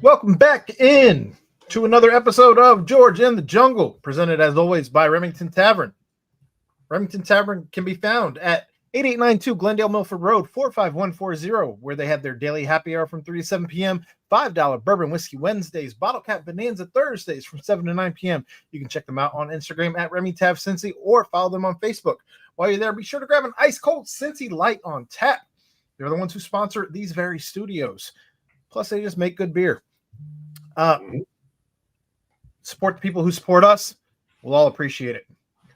Welcome back in to another episode of George in the Jungle, presented as always by Remington Tavern. Remington Tavern can be found at 8892 Glendale Milford Road, 45140, where they have their daily happy hour from 3 to 7 p.m., $5 bourbon whiskey Wednesdays, bottle cap bonanza Thursdays from 7 to 9 p.m. You can check them out on Instagram at RemyTavCincy or follow them on Facebook. While you're there, be sure to grab an ice cold Cincy Light on tap. They're the ones who sponsor these very studios. Plus, they just make good beer. Support the people who support us. We'll all appreciate it.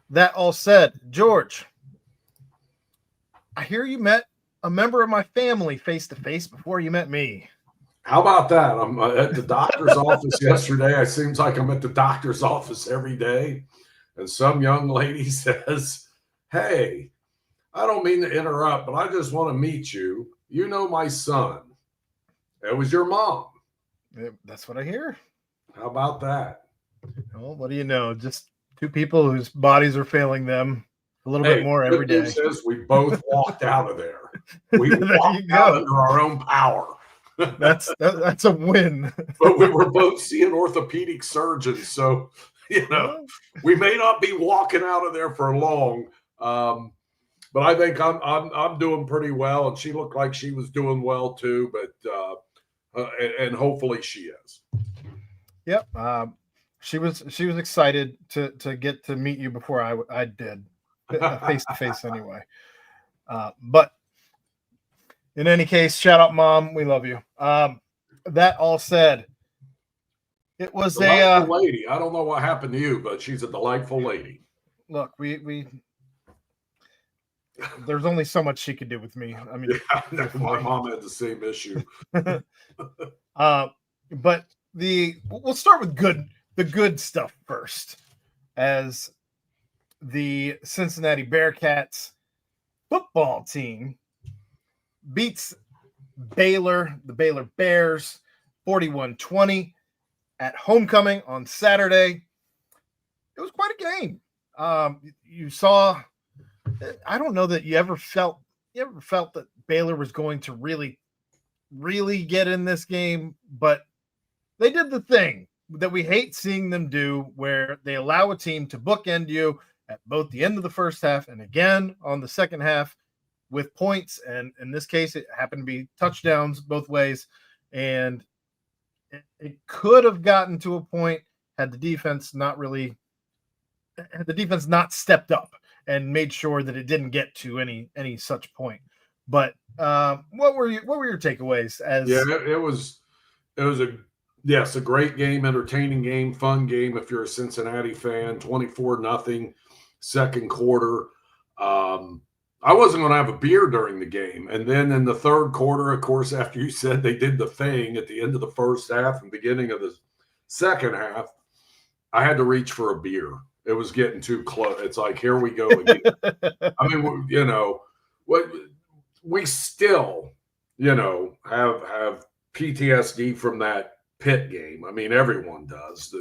That all said, George, I hear you met a member of my family face-to-face before you met me. How about that? I'm at the doctor's office yesterday. It seems like I'm at the doctor's office every day. And some young lady says, "Hey, I don't mean to interrupt, but I just want to meet you. You know my son." It was your mom. That's what I hear. How about that? Well, what do you know? Just two people whose bodies are failing them a little bit more every day. Says we both walked out of there. We walked out under our own power. That's a win. But we were both seeing orthopedic surgeons, so we may not be walking out of there for long. But I think I'm doing pretty well, and she looked like she was doing well too. But and hopefully she is. Yep. She was excited to get to meet you before I did, face to face anyway. But in any case, shout out, Mom. We love you. That all said, it was a lady. I don't know what happened to you, but she's a delightful lady. Look, we there's only so much she could do with me. I mean, my mom had the same issue. But we'll start with the good stuff first, as the Cincinnati Bearcats football team beats the Baylor Bears 41-20 at homecoming on Saturday. It was quite a game. You saw, I don't know that you ever felt that Baylor was going to really get in this game, but they did the thing that we hate seeing them do, where they allow a team to bookend you at both the end of the first half and again on the second half with points. And in this case, it happened to be touchdowns both ways. And it could have gotten to a point had the defense not stepped up and made sure that it didn't get to any such point. But what were your takeaways? It was a great game, entertaining game, fun game if you're a Cincinnati fan. 24-0 second quarter. I wasn't going to have a beer during the game. And then in the third quarter, of course, after you said they did the thing at the end of the first half and beginning of the second half, I had to reach for a beer. It was getting too close. It's like, here we go again. I mean, we still, have PTSD from that Pitt game. I mean, everyone does.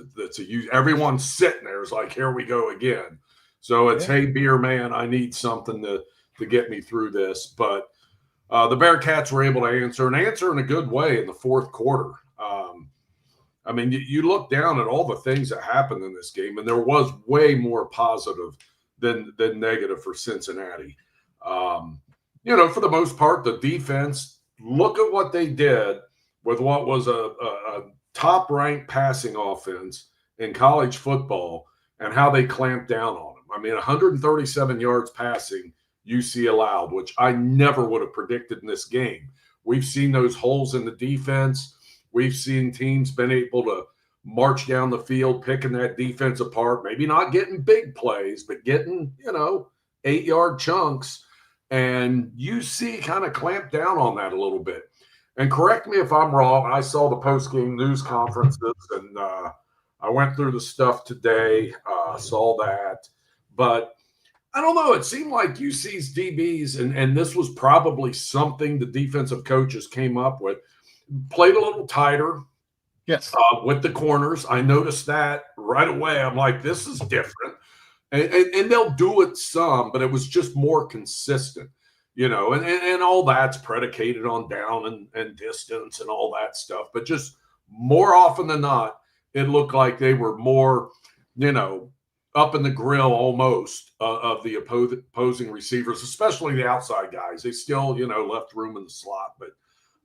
Everyone's sitting there. It's like, here we go again. So it's, hey, beer man, I need something to get me through this. But the Bearcats were able to answer in a good way in the fourth quarter. I mean, you look down at all the things that happened in this game, and there was way more positive than negative for Cincinnati. For the most part, the defense, look at what they did with what was a top-ranked passing offense in college football and how they clamped down on them. I mean, 137 yards passing UC allowed, which I never would have predicted in this game. We've seen those holes in the defense. We've seen teams been able to march down the field, picking that defense apart, maybe not getting big plays, but getting, 8-yard chunks. And UC kind of clamped down on that a little bit. And correct me if I'm wrong. I saw the post-game news conferences, and I went through the stuff today, saw that. But I don't know. It seemed like UC's DBs, and this was probably something the defensive coaches came up with, played a little tighter. Yes. With the corners. I noticed that right away. I'm like, this is different. And they'll do it some, but it was just more consistent, and all that's predicated on down and distance and all that stuff. But just more often than not, it looked like they were more, up in the grill almost of the opposing receivers, especially the outside guys. They still, left room in the slot. But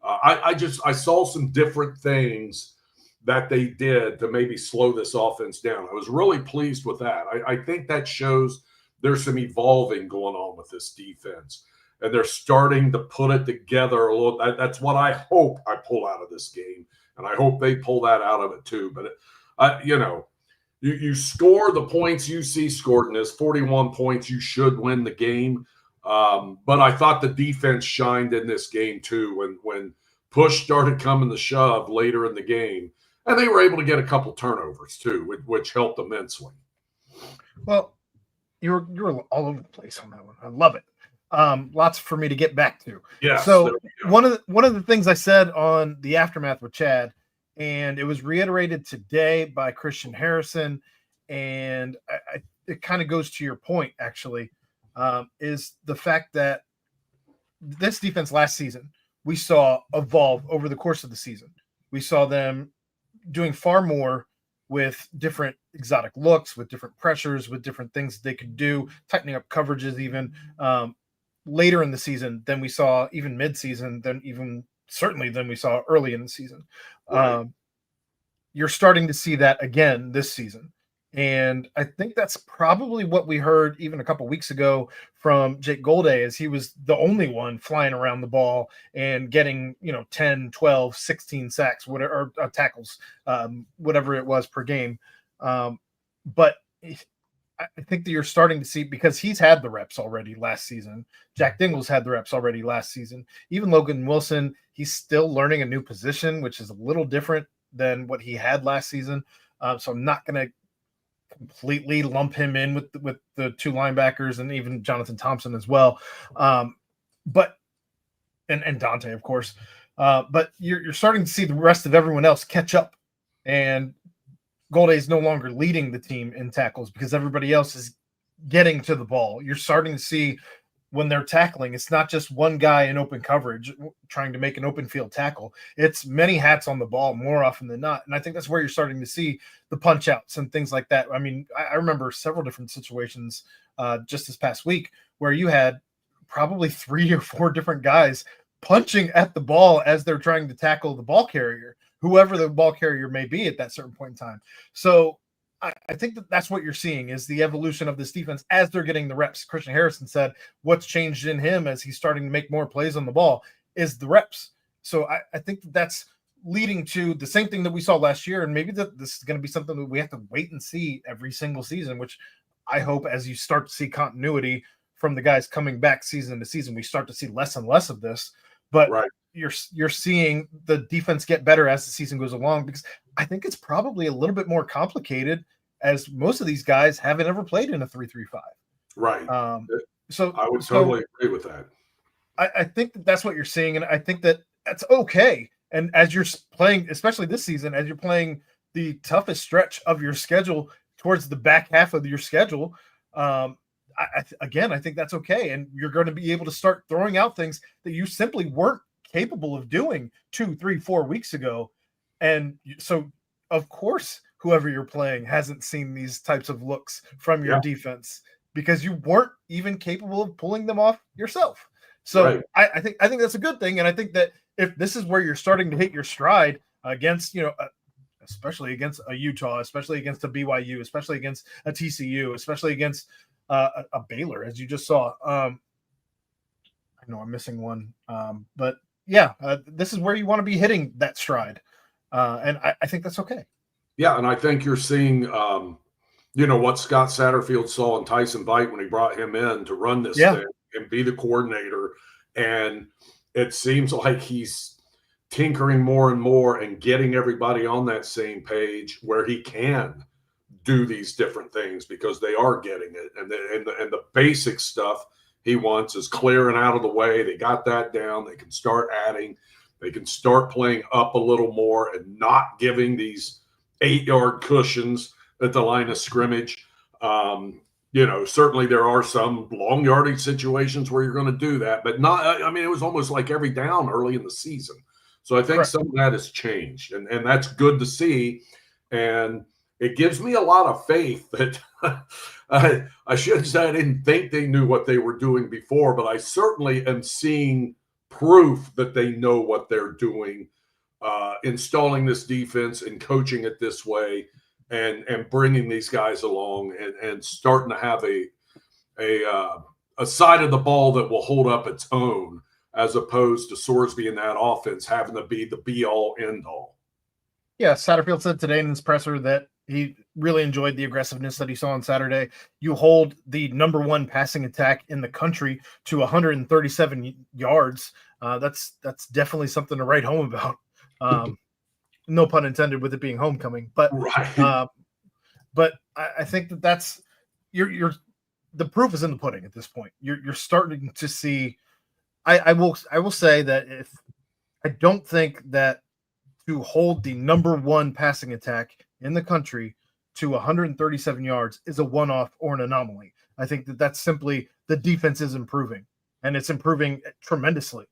I saw some different things that they did to maybe slow this offense down. I was really pleased with that. I think that shows there's some evolving going on with this defense. And they're starting to put it together a little. That's what I hope I pull out of this game. And I hope they pull that out of it too. But, you score the points you see scored in this 41 points, you should win the game. But I thought the defense shined in this game too when push started coming the shove later in the game. And they were able to get a couple turnovers too, which helped immensely. Well, you're all over the place on that one. I love it. Lots for me to get back to. Yeah. So one of the things I said on the Aftermath with Chad, and it was reiterated today by Christian Harrison, and it kind of goes to your point actually, is the fact that this defense last season we saw evolve over the course of the season. We saw them doing far more with different exotic looks, with different pressures, with different things they could do, tightening up coverages even later in the season than we saw even mid-season, than we saw early in the season. Right. You're starting to see that again this season. And I think that's probably what we heard even a couple weeks ago from Jake Golday, as he was the only one flying around the ball and getting, 10, 12, 16 sacks, whatever, or tackles, whatever it was per game. But I think that you're starting to see, because he's had the reps already last season. Jack Dingle's had the reps already last season. Even Logan Wilson, he's still learning a new position, which is a little different than what he had last season. So I'm not going to completely lump him in with the two linebackers and even Jonathan Thompson as well. But Dante, of course. But you're starting to see the rest of everyone else catch up, and Golday is no longer leading the team in tackles because everybody else is getting to the ball. You're starting to see when they're tackling, it's not just one guy in open coverage trying to make an open field tackle. It's many hats on the ball more often than not. And I think that's where you're starting to see the punch outs and things like that. I mean, I remember several different situations just this past week where you had probably 3 or 4 different guys punching at the ball as they're trying to tackle the ball carrier, whoever the ball carrier may be at that certain point in time. So I think that's what you're seeing is the evolution of this defense as they're getting the reps. Christian Harrison said what's changed in him as he's starting to make more plays on the ball is the reps. So I think that's leading to the same thing that we saw last year. And maybe this is going to be something that we have to wait and see every single season, which I hope as you start to see continuity from the guys coming back season to season, we start to see less and less of this. But right. You're seeing the defense get better as the season goes along, because I think it's probably a little bit more complicated as most of these guys haven't ever played in a 3-3-5. Right. So I would totally agree with that. I think that's what you're seeing, and I think that that's okay. And as you're playing, especially this season, as you're playing the toughest stretch of your schedule towards the back half of your schedule, I think that's okay. And you're going to be able to start throwing out things that you simply weren't capable of doing 2, 3, 4 weeks ago. And so, of course, whoever you're playing hasn't seen these types of looks from your defense because you weren't even capable of pulling them off yourself. So right. I think that's a good thing. And I think that if this is where you're starting to hit your stride against, especially against a Utah, especially against a BYU, especially against a TCU, especially against a Baylor, as you just saw. I know I'm missing one, but this is where you want to be hitting that stride. And I think that's okay. Yeah, and I think you're seeing, what Scott Satterfield saw in Tyson Vite when he brought him in to run this thing and be the coordinator. And it seems like he's tinkering more and more and getting everybody on that same page where he can do these different things because they are getting it. And the basic stuff he wants is clearing out of the way. They got that down. They can start adding. They can start playing up a little more and not giving these 8-yard cushions at the line of scrimmage. Certainly there are some long yardage situations where you're going to do that, but not. I mean, it was almost like every down early in the season. So I think Correct. some of that has changed, and that's good to see. And it gives me a lot of faith that I shouldn't say I didn't think they knew what they were doing before, but I certainly am seeing proof that they know what they're doing, installing this defense and coaching it this way, and bringing these guys along, and starting to have a side of the ball that will hold up its own, as opposed to Sorsby and that offense having to be the be all end all. Yeah, Satterfield said today in his presser that he really enjoyed the aggressiveness that he saw on Saturday. You hold the number one passing attack in the country to 137 yards. That's definitely something to write home about. No pun intended with it being homecoming, but right. But I think that's you're the proof is in the pudding at this point. You're starting to see. I will say that if I don't think that to hold the number one passing attack in the country to 137 yards is a one-off or an anomaly. I think that that's simply the defense is improving, and it's improving tremendously.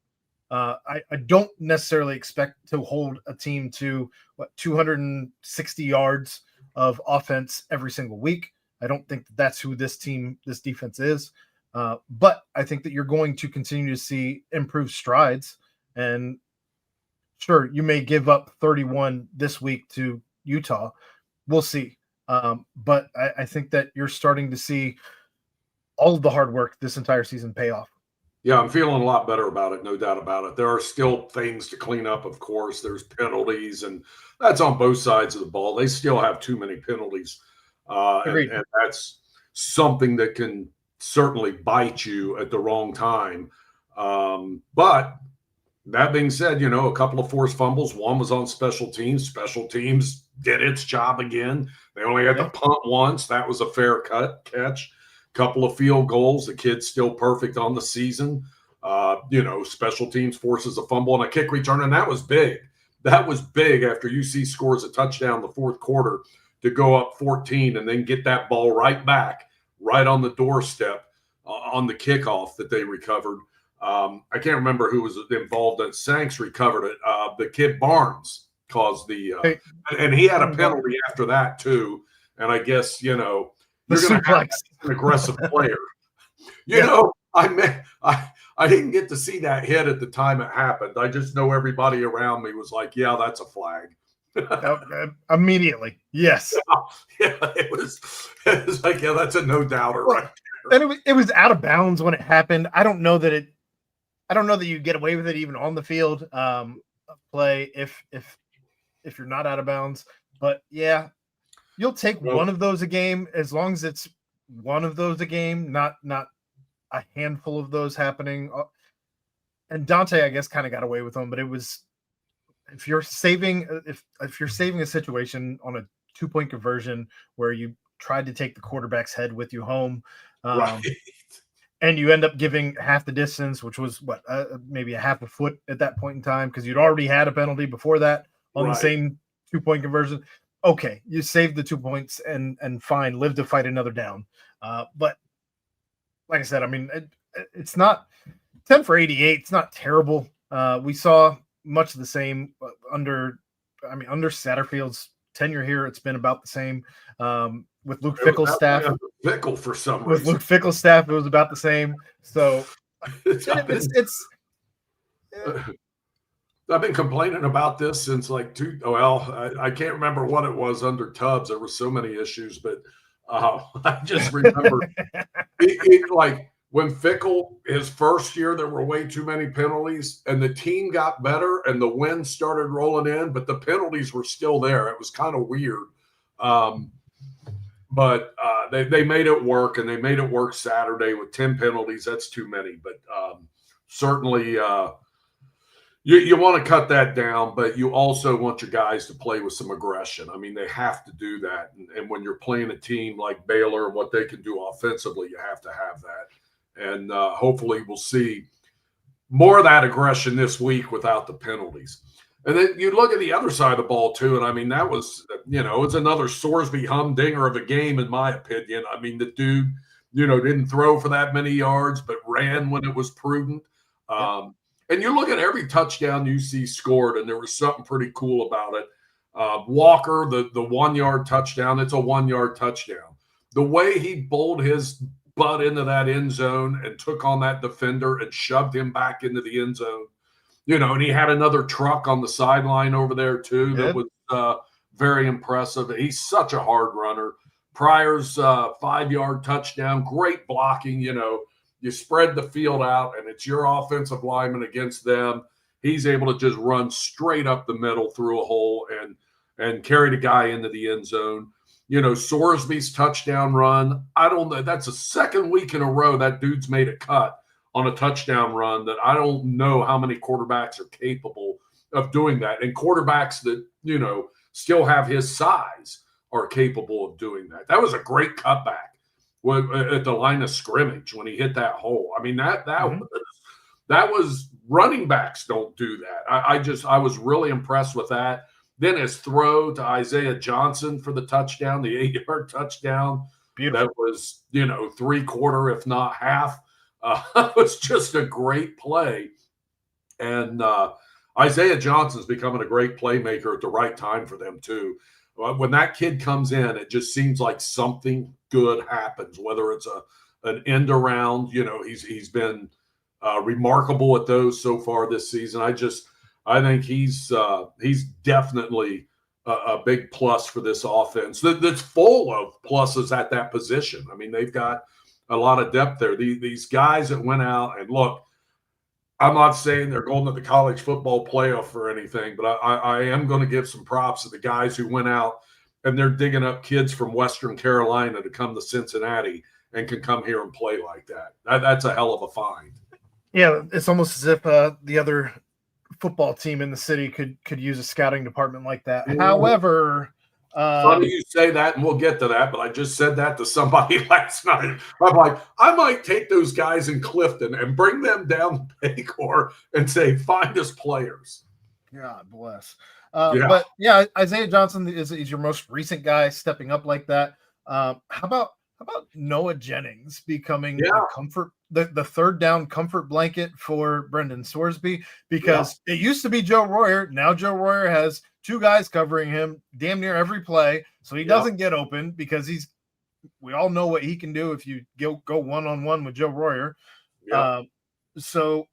I don't necessarily expect to hold a team to 260 yards of offense every single week. I don't think that's who this defense is. But I think that you're going to continue to see improved strides. And sure, you may give up 31 this week to Utah. We'll see. But I think that you're starting to see all of the hard work this entire season pay off. Yeah, I'm feeling a lot better about it, no doubt about it. There are still things to clean up, of course. There's penalties, and that's on both sides of the ball. They still have too many penalties, and that's something that can certainly bite you at the wrong time. But that being said, a couple of forced fumbles. One was on special teams. Special teams did its job again. They only had to punt once. That was a fair catch. Couple of field goals. The kid's still perfect on the season. Special teams forces a fumble and a kick return, and that was big. That was big after UC scores a touchdown the fourth quarter to go up 14 and then get that ball right back, right on the doorstep on the kickoff that they recovered. I can't remember who was involved in it. Sanks recovered it. The kid Barnes caused the and he had a penalty after that too. And I guess, you're going to have an aggressive player. I didn't get to see that hit at the time it happened. I just know everybody around me was like, yeah, that's a flag. Immediately. Yes. Yeah, it was like, yeah, that's a no doubter, right there. And it was out of bounds when it happened. I don't know that you get away with it even on the field play if you're not out of bounds. But yeah, you'll take one of those a game as long as it's one of those a game, not a handful of those happening. And Dante, I guess, kind of got away with them, but it was if you're saving a situation on a 2-point conversion where you tried to take the quarterback's head with you home, right. And you end up giving half the distance, which was maybe a half a foot at that point in time because you'd already had a penalty before that on the same 2-point conversion. Okay, you saved the 2 points and fine, live to fight another down. But like I said, I mean, it's not 10 for 88. It's not terrible. We saw much of the same under Satterfield's tenure here. It's been about the same with Luke Fickell's staff. Fickell for some reason. With Luke Fickell's staff, it was about the same. So I've been complaining about this since I can't remember what it was under Tubbs. There were so many issues, but I just remember like when Fickell, his first year, there were way too many penalties and the team got better and the wins started rolling in, but the penalties were still there. It was kind of weird. But they made it work, and they made it work Saturday with 10 penalties. That's too many, but certainly you want to cut that down, but you also want your guys to play with some aggression. I mean, they have to do that. And when you're playing a team like Baylor and what they can do offensively, you have to have that. And hopefully we'll see more of that aggression this week without the penalties. And then you look at the other side of the ball, too, and, I mean, that was, it's another Sorsby humdinger of a game, in my opinion. I mean, the dude, didn't throw for that many yards, but ran when it was prudent. And you look at every touchdown UC scored, and there was something pretty cool about it. Walker, the 1 yard touchdown, it's a 1 yard touchdown. The way he bowled his butt into that end zone and took on that defender and shoved him back into the end zone, and he had another truck on the sideline over there too that was very impressive. He's such a hard runner. Pryor's 5 yard touchdown, great blocking. You spread the field out, and it's your offensive lineman against them. He's able to just run straight up the middle through a hole and carry the guy into the end zone. Sorsby's touchdown run, I don't know. That's the second week in a row that dude's made a cut on a touchdown run that I don't know how many quarterbacks are capable of doing that. And quarterbacks that, still have his size are capable of doing that. That was a great cutback at the line of scrimmage when he hit that hole. I mean, that was running backs don't do that. I was really impressed with that. Then his throw to Isaiah Johnson for the touchdown, the 8 yard touchdown. Beautiful. That was, 3/4, if not half. It was just a great play. And Isaiah Johnson's becoming a great playmaker at the right time for them too. When that kid comes in, it just seems like something good happens, whether it's an end around. He's been remarkable at those so far this season. I think he's definitely a big plus for this offense that's full of pluses at that position. I mean, they've got a lot of depth there. These guys that went out and look, I'm not saying they're going to the college football playoff or anything, but I am going to give some props to the guys who went out and they're digging up kids from Western Carolina to come to Cincinnati and can come here and play like that. That's a hell of a find. Yeah, it's almost as if the other football team in the city could use a scouting department like that. Ooh. However, funny you say that, and we'll get to that, but I just said that to somebody last night. I'm like, I might take those guys in Clifton and bring them down to Paycor and say, find us players. God bless. But yeah, Isaiah Johnson is your most recent guy stepping up like that. How about Noah Jennings becoming the third down comfort blanket for Brendan Sorsby? Because it used to be Joe Royer. Now Joe Royer has two guys covering him damn near every play, so he doesn't get open because we all know what he can do if you go one-on-one with Joe Royer. So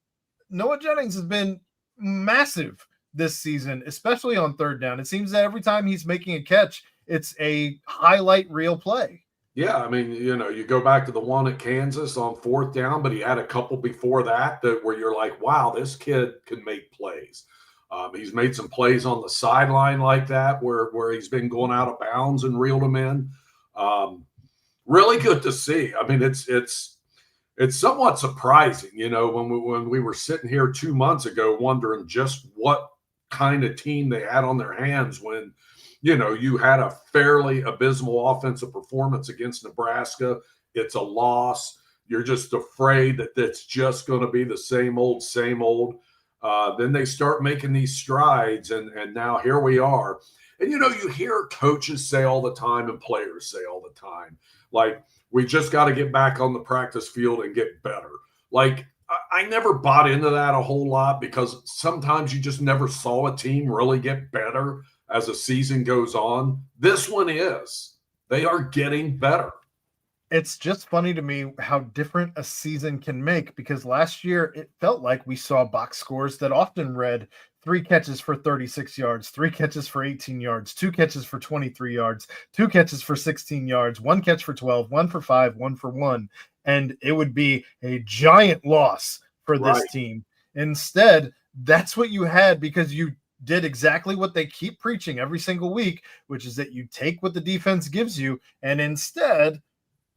Noah Jennings has been massive this season, especially on third down. It seems that every time he's making a catch, it's a highlight reel play. Yeah, I mean, you go back to the one at Kansas on fourth down, but he had a couple before that where you're like, wow, this kid can make plays. He's made some plays on the sideline like that where he's been going out of bounds and reeled them in. Really good to see. I mean, it's somewhat surprising, when we were sitting here 2 months ago wondering just what kind of team they had on their hands when you had a fairly abysmal offensive performance against Nebraska. It's a loss. You're just afraid that it's just going to be the same old, same old. Then they start making these strides, and now here we are. And, you hear coaches say all the time and players say all the time, like, we just got to get back on the practice field and get better. Like, I never bought into that a whole lot because sometimes you just never saw a team really get better as the season goes on. This one is. They are getting better. It's just funny to me how different a season can make, because last year it felt like we saw box scores that often read 3 catches for 36 yards, 3 catches for 18 yards, 2 catches for 23 yards, 2 catches for 16 yards, 1 catch for 12, 1 for 5, 1 for 1. And it would be a giant loss for this team. Instead, that's what you had because you did exactly what they keep preaching every single week, which is that you take what the defense gives you and instead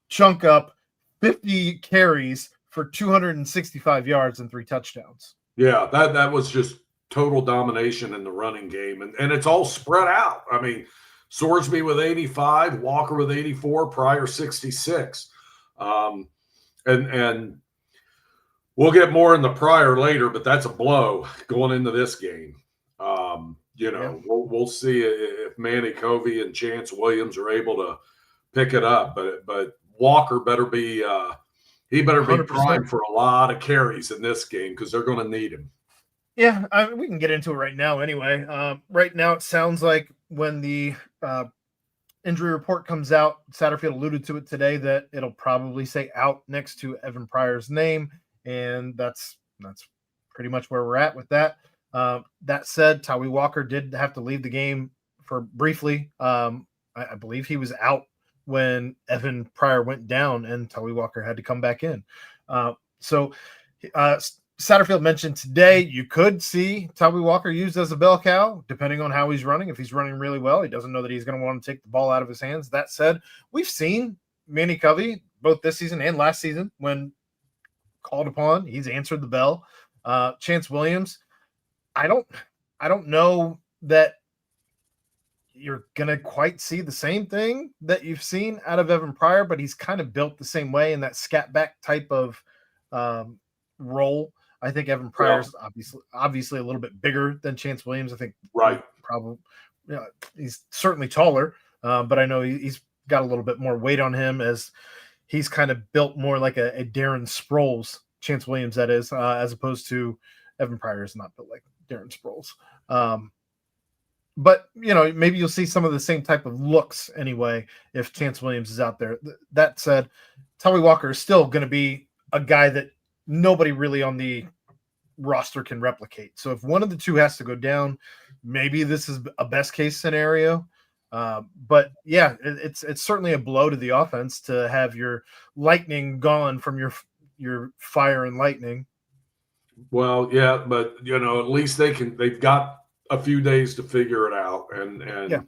chunk up 50 carries for 265 yards and 3 touchdowns. Yeah, that was just total domination in the running game. And it's all spread out. I mean, Sorsby with 85, Walker with 84, Pryor 66. And we'll get more in the Pryor later, but that's a blow going into this game. We'll see if Manny Covey and Chance Williams are able to pick it up, but Walker better be primed for a lot of carries in this game because they're going to need him. Yeah, we can get into it right now anyway. Right now, it sounds like when the injury report comes out, Satterfield alluded to it today that it'll probably say out next to Evan Pryor's name, and that's pretty much where we're at with that. That said, Tawee Walker did have to leave the game for briefly. I believe he was out when Evan Pryor went down, and Tawee Walker had to come back in. So Satterfield mentioned today you could see Tawee Walker used as a bell cow, depending on how he's running. If he's running really well, he doesn't know that he's going to want to take the ball out of his hands. That said, we've seen Manny Covey both this season and last season when called upon, he's answered the bell. Chance Williams, I don't know that you're going to quite see the same thing that you've seen out of Evan Pryor, but he's kind of built the same way in that scat back type of role. I think Evan Pryor's obviously a little bit bigger than Chance Williams. I think probably he's certainly taller, but I know he's got a little bit more weight on him as he's kind of built more like a Darren Sproles, Chance Williams that is, as opposed to Evan Pryor is not built like Darren Sproles. But maybe you'll see some of the same type of looks anyway if Chance Williams is out there. That said, Tawee Walker is still going to be a guy that nobody really on the roster can replicate. So if one of the two has to go down, maybe this is a best case scenario. But yeah, it's certainly a blow to the offense to have your lightning gone from your fire and lightning. Well, yeah, but at least they've got a few days to figure it out. And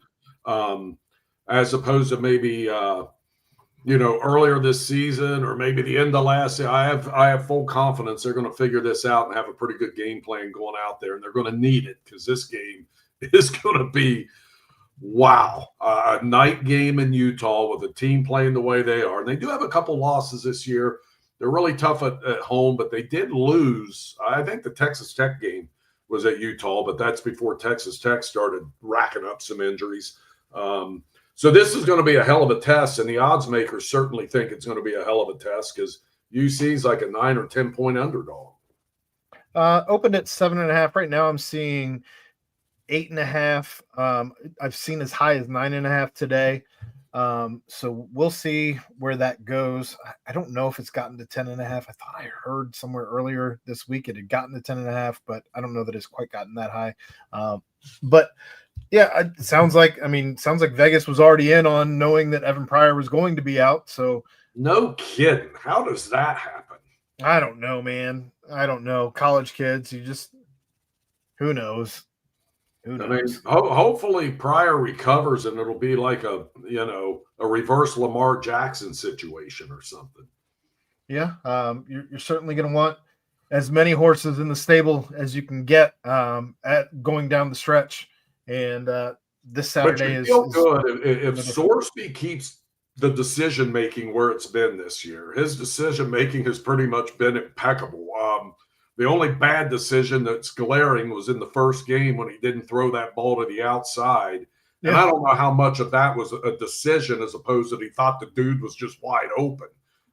as opposed to maybe earlier this season or maybe the end of last year, I have full confidence they're going to figure this out and have a pretty good game plan going out there, and they're going to need it because this game is going to be a night game in Utah with a team playing the way they are. And they do have a couple losses this year. They're really tough at home, but they did lose. I think the Texas Tech game was at Utah, but that's before Texas Tech started racking up some injuries. So this is going to be a hell of a test, and the odds makers certainly think it's going to be a hell of a test because UC is like a 9 or 10 point underdog. Opened at 7.5. Right now I'm seeing 8.5. I've seen as high as 9.5 today. So we'll see where that goes. I don't know if it's gotten to 10.5. I thought I heard somewhere earlier this week it had gotten to 10.5, but I don't know that it's quite gotten that high. But yeah, it sounds like Vegas was already in on knowing that Evan Pryor was going to be out. So no kidding. How does that happen? I don't know, man. I don't know. College kids, who knows? Who knows? I mean, hopefully Pryor recovers and it'll be like a reverse Lamar Jackson situation or something. Yeah, you're certainly going to want as many horses in the stable as you can get at going down the stretch. And this Saturday is good if Sorsby keeps the decision making where it's been this year. His decision making has pretty much been impeccable. The only bad decision that's glaring was in the first game when he didn't throw that ball to the outside. Yeah. And I don't know how much of that was a decision as opposed to he thought the dude was just wide open.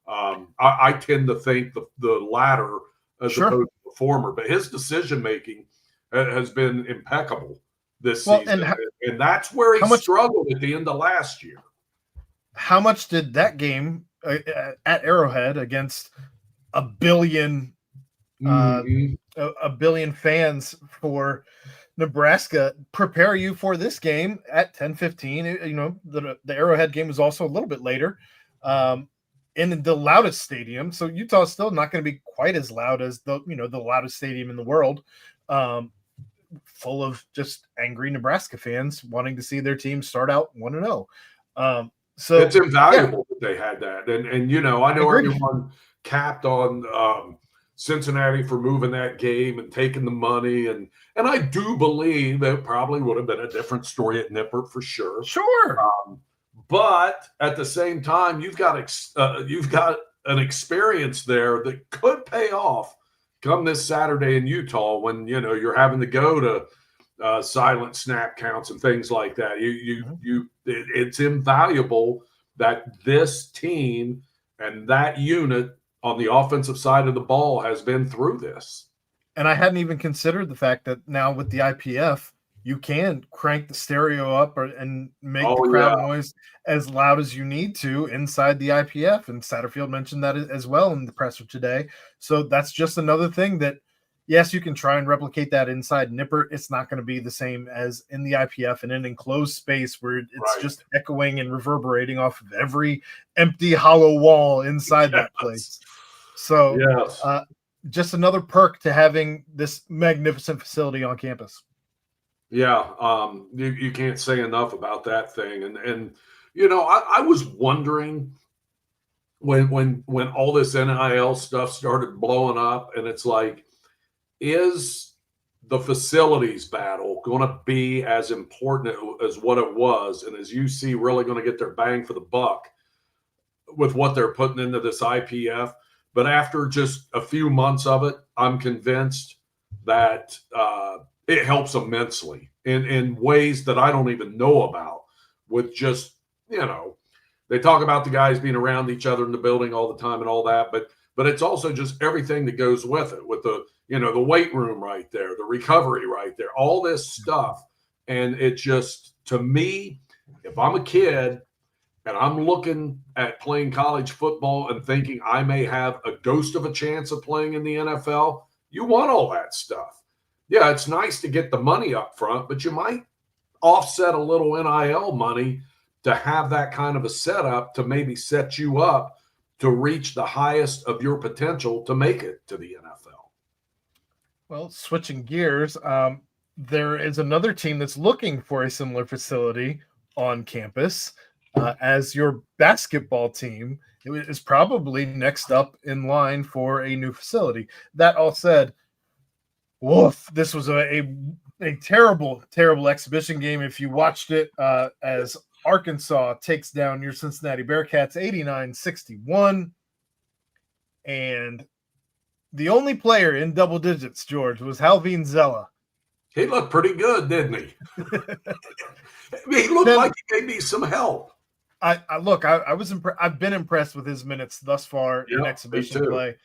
I tend to think the latter as opposed to the former. But his decision making has been impeccable this season. And that's where he struggled at the end of last year. How much did that game at Arrowhead against a billion fans for Nebraska prepare you for this game at 10:15? The Arrowhead game was also a little bit later in the loudest stadium. So Utah is still not going to be quite as loud as the loudest stadium in the world, full of just angry Nebraska fans wanting to see their team start out 1-0. So it's invaluable that they had that. And I know everyone capped on Cincinnati for moving that game and taking the money. And I do believe that probably would have been a different story at Nippert for sure. Sure. But at the same time, you've got an experience there that could pay off come this Saturday in Utah when, you're having to go to silent snap counts and things like that. It's invaluable that this team and that unit on the offensive side of the ball has been through this. And I hadn't even considered the fact that now with the IPF, you can crank the stereo up and make the crowd noise as loud as you need to inside the IPF. And Satterfield mentioned that as well in the presser today. So that's just another thing that, yes, you can try and replicate that inside Nipper. It's not going to be the same as in the IPF and in an enclosed space where it's just echoing and reverberating off of every empty hollow wall inside that place. So just another perk to having this magnificent facility on campus. Yeah, you can't say enough about that thing. And you know, I was wondering when all this NIL stuff started blowing up, and it's like, is the facilities battle going to be as important as what it was, and is UC really going to get their bang for the buck with what they're putting into this IPF? But after just a few months of it, I'm convinced that it helps immensely in ways that I don't even know about. With just, you know, they talk about the guys being around each other in the building all the time and all that, but it's also just everything that goes with it, with the, you know, the weight room right there, the recovery right there, all this stuff. And it just, to me, if I'm a kid and I'm looking at playing college football and thinking I may have a ghost of a chance of playing in the NFL, you want all that stuff. Yeah, it's nice to get the money up front, but you might offset a little NIL money to have that kind of a setup to maybe set you up to reach the highest of your potential to make it to the NFL. Well, switching gears, there is another team that's looking for a similar facility on campus. As your basketball team, it is probably next up in line for a new facility. That all said, woof, this was a terrible, terrible exhibition game. If you watched it, as Arkansas takes down your Cincinnati Bearcats 89-61. And the only player in double digits, George, was Halvin Zella. He looked pretty good, didn't he? I mean, he looked like he gave me some help. I was I've been impressed with his minutes thus far in exhibition play.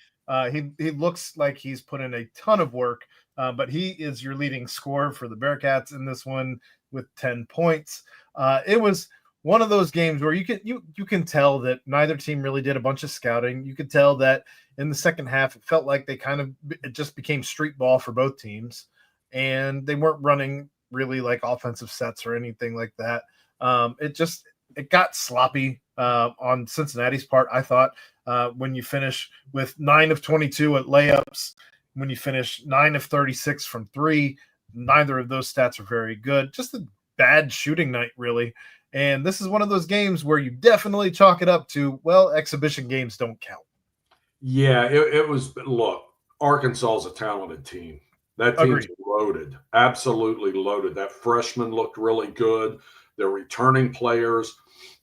He looks like he's put in a ton of work, but he is your leading scorer for the Bearcats in this one with 10 points. It was one of those games where you can tell that neither team really did a bunch of scouting. You could tell that in the second half, it felt like it just became street ball for both teams, and they weren't running really like offensive sets or anything like that. It got sloppy on Cincinnati's part, I thought. When you finish with 9 of 22 at layups, when you finish 9 of 36 from three, neither of those stats are very good. Just a bad shooting night, really. And this is one of those games where you definitely chalk it up to, well, exhibition games don't count. Yeah, it was. Look, Arkansas is a talented team. That team's loaded, absolutely loaded. That freshman looked really good. They're returning players.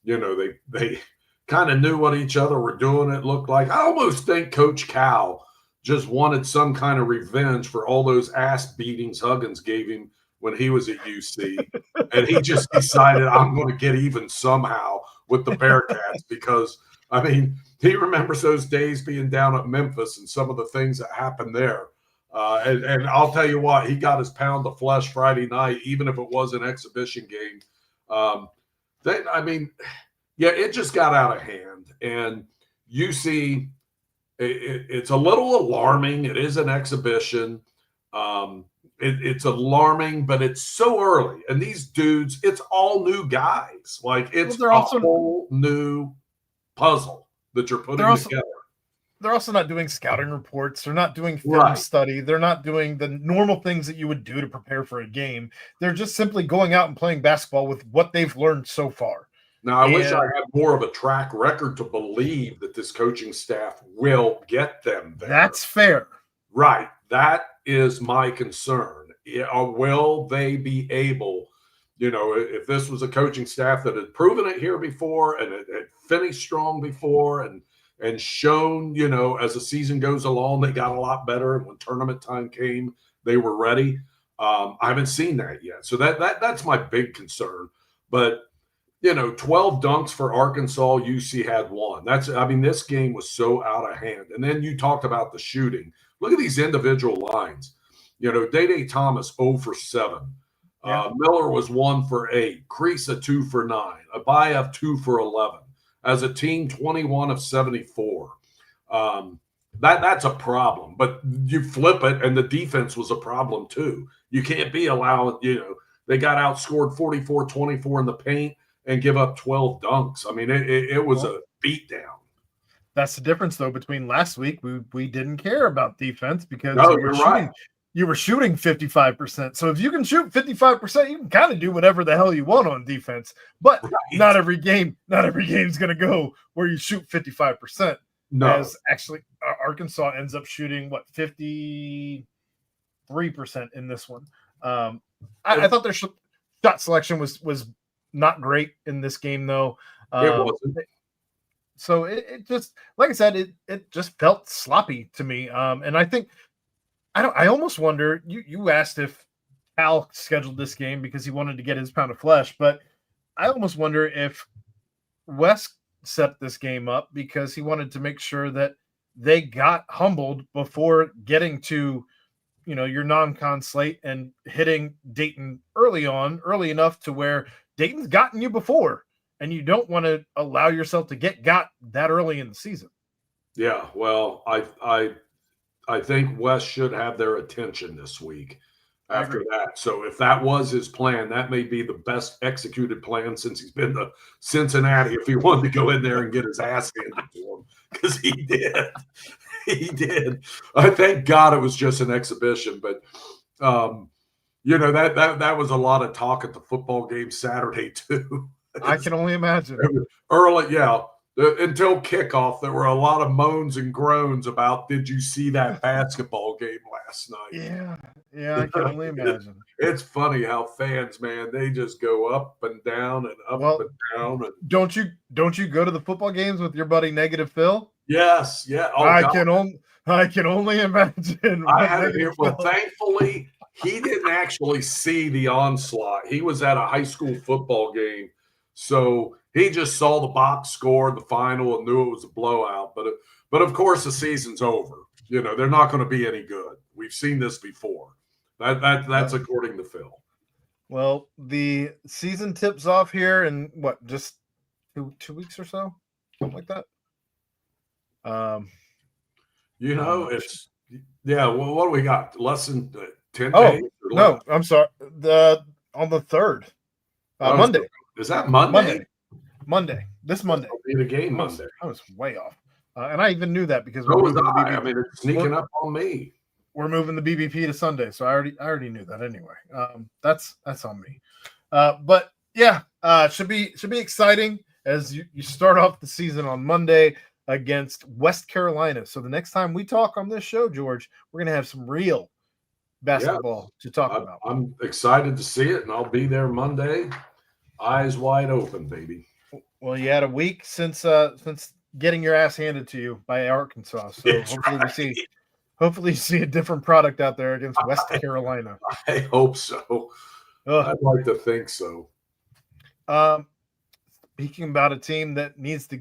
You know, they kind of knew what each other were doing, it looked like. I almost think Coach Cal just wanted some kind of revenge for all those ass beatings Huggins gave him when he was at UC. And he just decided, I'm going to get even somehow with the Bearcats because, I mean, he remembers those days being down at Memphis and some of the things that happened there. And I'll tell you what, he got his pound of flesh Friday night, even if it was an exhibition game. It just got out of hand. And UC, it's a little alarming. It is an exhibition. It's alarming, but it's so early. And these dudes, it's all new guys. Like, it's a whole new puzzle that you're putting together. They're also not doing scouting reports. They're not doing film study. They're not doing the normal things that you would do to prepare for a game. They're just simply going out and playing basketball with what they've learned so far. Now, I wish I had more of a track record to believe that this coaching staff will get them there. That's fair. Right. That is my concern. Will they be able, you know, if this was a coaching staff that had proven it here before and it had finished strong before and shown, you know, as the season goes along, they got a lot better. And when tournament time came, they were ready. I haven't seen that yet. So that's my big concern. But, you know, 12 dunks for Arkansas, UC had 1. This game was so out of hand. And then you talked about the shooting. Look at these individual lines. Day Thomas 0 for 7. Yeah. Miller was 1 for 8. Kreisa 2 for 9. Abayev 2 for 11. As a team, 21 of 74. That's a problem. But you flip it, and the defense was a problem too. You can't be allowing, they got outscored 44-24 in the paint and give up 12 dunks. I mean, it was a beatdown. That's the difference, though, between last week. We didn't care about defense because you're right. You were shooting 55%. So if you can shoot 55%, you can kind of do whatever the hell you want on defense. But not every game is going to go where you shoot 55%. No. As actually Arkansas ends up shooting 53% in this one. I thought their shot selection was not great in this game, though. It wasn't. So it just, like I said, it just felt sloppy to me. And I think I almost wonder, you asked if Cal scheduled this game because he wanted to get his pound of flesh, but I almost wonder if Wes set this game up because he wanted to make sure that they got humbled before getting to, your non-con slate and hitting Dayton early enough to where Dayton's gotten you before, and you don't want to allow yourself to get got that early in the season. Yeah, well, I think Wes should have their attention this week after that. So if that was his plan, that may be the best executed plan since he's been to Cincinnati, if he wanted to go in there and get his ass handed to him, because he did. He did. I thank God it was just an exhibition, but that was a lot of talk at the football game Saturday too. I can only imagine. Early, yeah. Until kickoff, there were a lot of moans and groans about, did you see that basketball game last night? Yeah, I can only imagine. It's funny how fans, man, they just go up and down and up and down. And don't you go to the football games with your buddy Negative Phil? Yes, yeah. Oh, I can only imagine. I had it here. Well, thankfully, he didn't actually see the onslaught. He was at a high school football game, so he just saw the box score, the final, and knew it was a blowout. But of course, the season's over. They're not going to be any good. We've seen this before. That's according to Phil. Well, the season tips off here in just two weeks or so, something like that. It's Well, what do we got? Less than 10 days? Or no, less? I'm sorry. On the 3rd, Monday. Is that Monday? Monday. This Monday. It'll be the game Monday. I was way off, and I even knew that because I mean, it's sneaking up on me. We're moving the BBP to Sunday, so I already knew that anyway. That's on me. But yeah, should be exciting as you start off the season on Monday against West Carolina. So the next time we talk on this show, George, we're gonna have some real basketball to talk about. I'm excited to see it, and I'll be there Monday, eyes wide open, baby. Well, you had a week since getting your ass handed to you by Arkansas, so hopefully you see a different product out there against West Carolina. I hope so. I'd like to think so. Speaking about a team that needs to,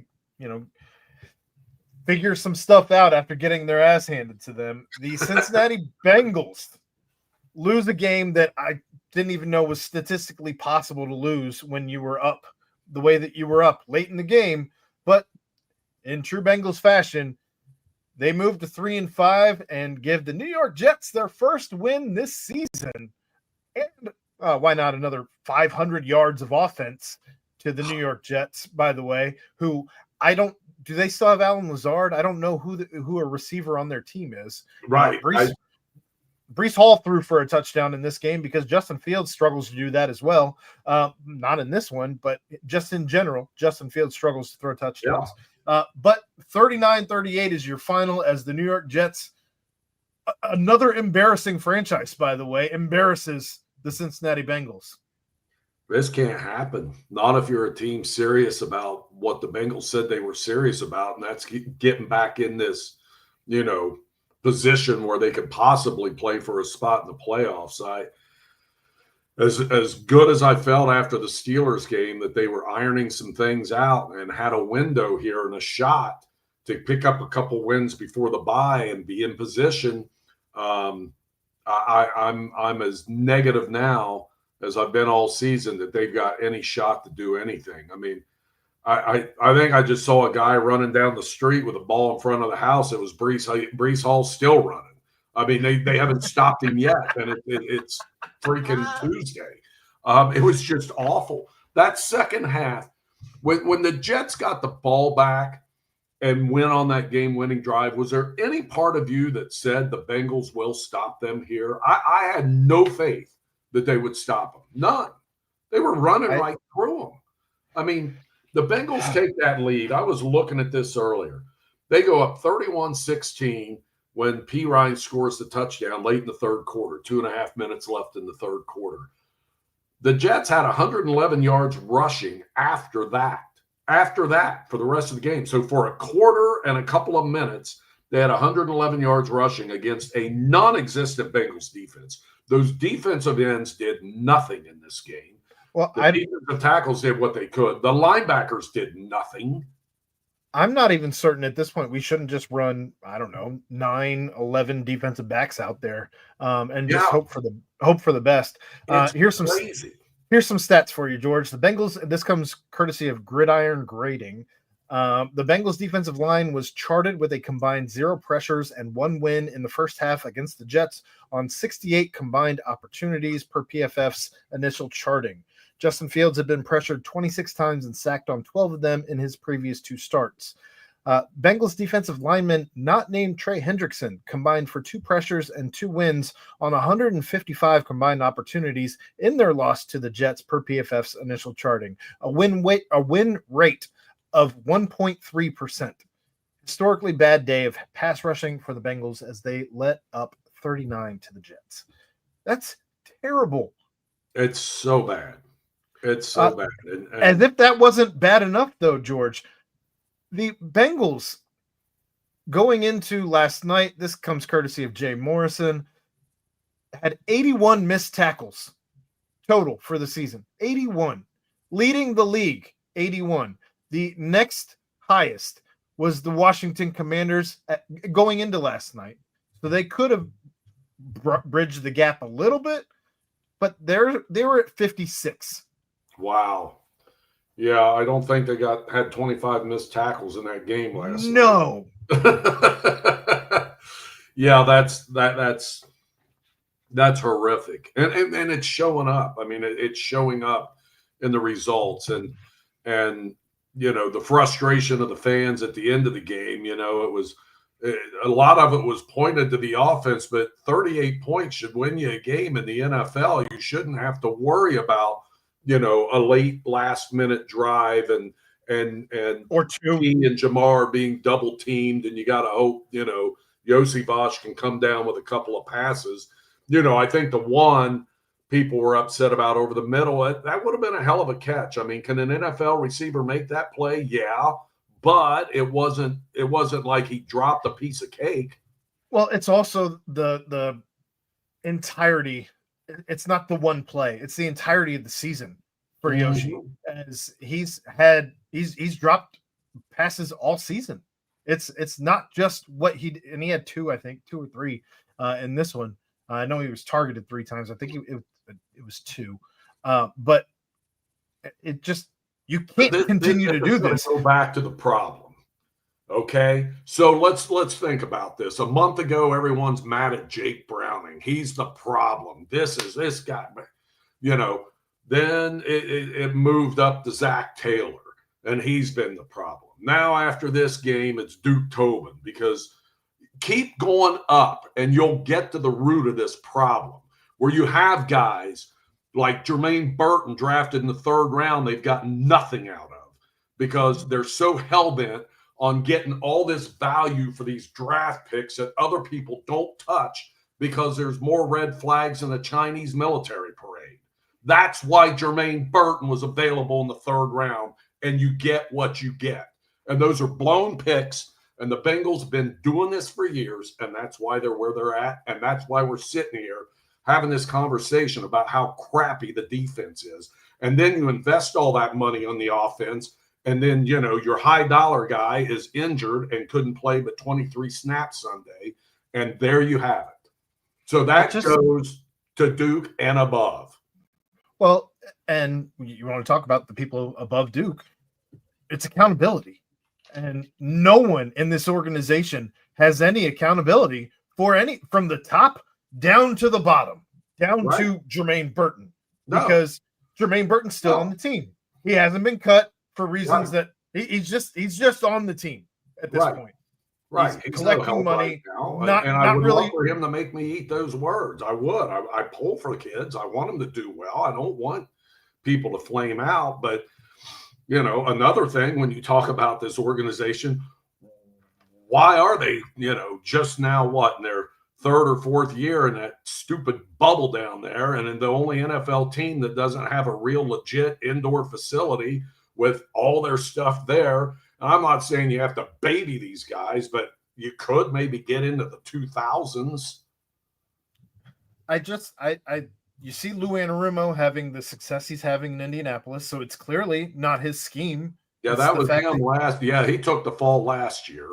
figure some stuff out after getting their ass handed to them, the Cincinnati Bengals lose a game that I didn't even know was statistically possible to lose when you were up the way that you were up late in the game. But in true Bengals fashion, they moved to 3-5 and give the New York Jets their first win this season. And why not another 500 yards of offense to the New York Jets, by the way, who do they still have Alan Lazard? I don't know who a receiver on their team is. Right. Breece Hall threw for a touchdown in this game because Justin Fields struggles to do that as well. Not in this one, but just in general, Justin Fields struggles to throw touchdowns. Yeah. But 39-38 is your final as the New York Jets, another embarrassing franchise, by the way, embarrasses the Cincinnati Bengals. This can't happen. Not if you're a team serious about what the Bengals said they were serious about, and that's getting back in this, position where they could possibly play for a spot in the playoffs. As good as I felt after the Steelers game that they were ironing some things out and had a window here and a shot to pick up a couple wins before the bye and be in position. I I'm as negative now as I've been all season that they've got any shot to do anything. I mean, I think I just saw a guy running down the street with a ball in front of the house. It was Brees Hall still running. I mean, they haven't stopped him yet, and it's freaking Tuesday. It was just awful. That second half, when the Jets got the ball back and went on that game-winning drive, was there any part of you that said the Bengals will stop them here? I had no faith that they would stop them. None. They were running right through them. I mean, the Bengals take that lead. I was looking at this earlier. They go up 31-16 when P. Ryan scores the touchdown late in the third quarter, 2.5 minutes left in the third quarter. The Jets had 111 yards rushing after that for the rest of the game. So for a quarter and a couple of minutes, they had 111 yards rushing against a non-existent Bengals defense. Those defensive ends did nothing in this game. Well, the defensive tackles did what they could. The linebackers did nothing. I'm not even certain at this point we shouldn't just run, I don't know, 9, 11 defensive backs out there and just hope for the best. Here's some stats for you, George. The Bengals, this comes courtesy of Gridiron Grading. The Bengals defensive line was charted with a combined 0 pressures and 1 win in the first half against the Jets on 68 combined opportunities per PFF's initial charting. Justin Fields had been pressured 26 times and sacked on 12 of them in his previous 2 starts. Bengals defensive lineman not named Trey Hendrickson combined for 2 pressures and 2 wins on 155 combined opportunities in their loss to the Jets per PFF's initial charting. A win rate of 1.3%. Historically bad day of pass rushing for the Bengals as they let up 39 to the Jets. That's terrible. It's so bad. It's so bad. And as if that wasn't bad enough, though, George. The Bengals going into last night, this comes courtesy of Jay Morrison, had 81 missed tackles total for the season. 81. Leading the league, 81. The next highest was the Washington Commanders going into last night. So they could have bridged the gap a little bit, but they were at 56. Wow. Yeah, I don't think they had 25 missed tackles in that game last night. No. Yeah, that's horrific. And it's showing up. I mean, it's showing up in the results and you know, the frustration of the fans at the end of the game. You know, a lot of it was pointed to the offense, but 38 points should win you a game in the NFL. You shouldn't have to worry about, you know, a late last minute drive and or 2 and Jamar being double teamed, and you got to hope, you know, Yossi Bosch can come down with a couple of passes. You know, I think the one people were upset about over the middle, that would have been a hell of a catch. I mean, can an NFL receiver make that play? Yeah, but it wasn't like he dropped a piece of cake. Well, it's also the entirety. It's not the one play. It's the entirety of the season for Yoshi, as he's dropped passes all season. It's not just what he had 2, I think 2 or 3 in this one. I know he was targeted 3 times. I think it was 2, but it just, you can't continue to do this. Go back to the problem. Okay, so let's think about this. A month ago, everyone's mad at Jake Browning. He's the problem. This guy, you know. Then it moved up to Zach Taylor, and he's been the problem. Now after this game, it's Duke Tobin, because keep going up, and you'll get to the root of this problem, where you have guys like Jermaine Burton drafted in the 3rd round. They've gotten nothing out of because they're so hell-bent on getting all this value for these draft picks that other people don't touch because there's more red flags in a Chinese military parade. That's why Jermaine Burton was available in the 3rd round, and you get what you get. And those are blown picks, and the Bengals have been doing this for years, and that's why they're where they're at, and that's why we're sitting here having this conversation about how crappy the defense is. And then you invest all that money on the offense, and then, you know, your high-dollar guy is injured and couldn't play but 23 snaps Sunday, and there you have it. So that goes to Duke and above. Well, and you want to talk about the people above Duke. It's accountability. And no one in this organization has any accountability for any, from the top down to the bottom, down to Jermaine Burton, because Jermaine Burton's still on the team. He hasn't been cut for reasons that he's just on the team at this point. Right. He's collecting money. Right now. I would really love for him to make me eat those words. I would. I pull for the kids. I want them to do well. I don't want people to flame out. But, another thing, when you talk about this organization, why are they, just now in their third or fourth year in that stupid bubble down there, and in the only NFL team that doesn't have a real legit indoor facility with all their stuff there. And I'm not saying you have to baby these guys, but you could maybe get into the 2000s. You see Lou Anarumo having the success he's having in Indianapolis, so it's clearly not his scheme. Yeah, that was him last. Yeah, he took the fall last year.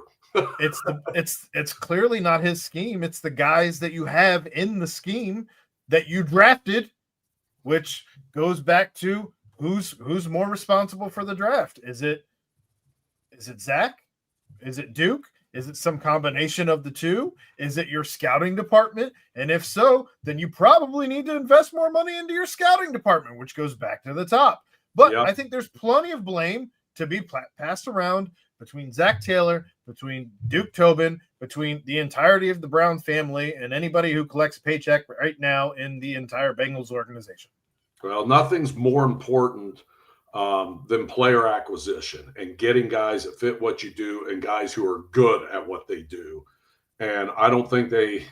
It's clearly not his scheme. It's the guys that you have in the scheme that you drafted, which goes back to who's more responsible for the draft. Is it Zach? Is it Duke? Is it some combination of the two? Is it your scouting department? And if so, then you probably need to invest more money into your scouting department, which goes back to the top. But I think there's plenty of blame to be passed around between Zach Taylor, between Duke Tobin, between the entirety of the Brown family, and anybody who collects a paycheck right now in the entire Bengals organization. Well, nothing's more important than player acquisition and getting guys that fit what you do and guys who are good at what they do. And I don't think they've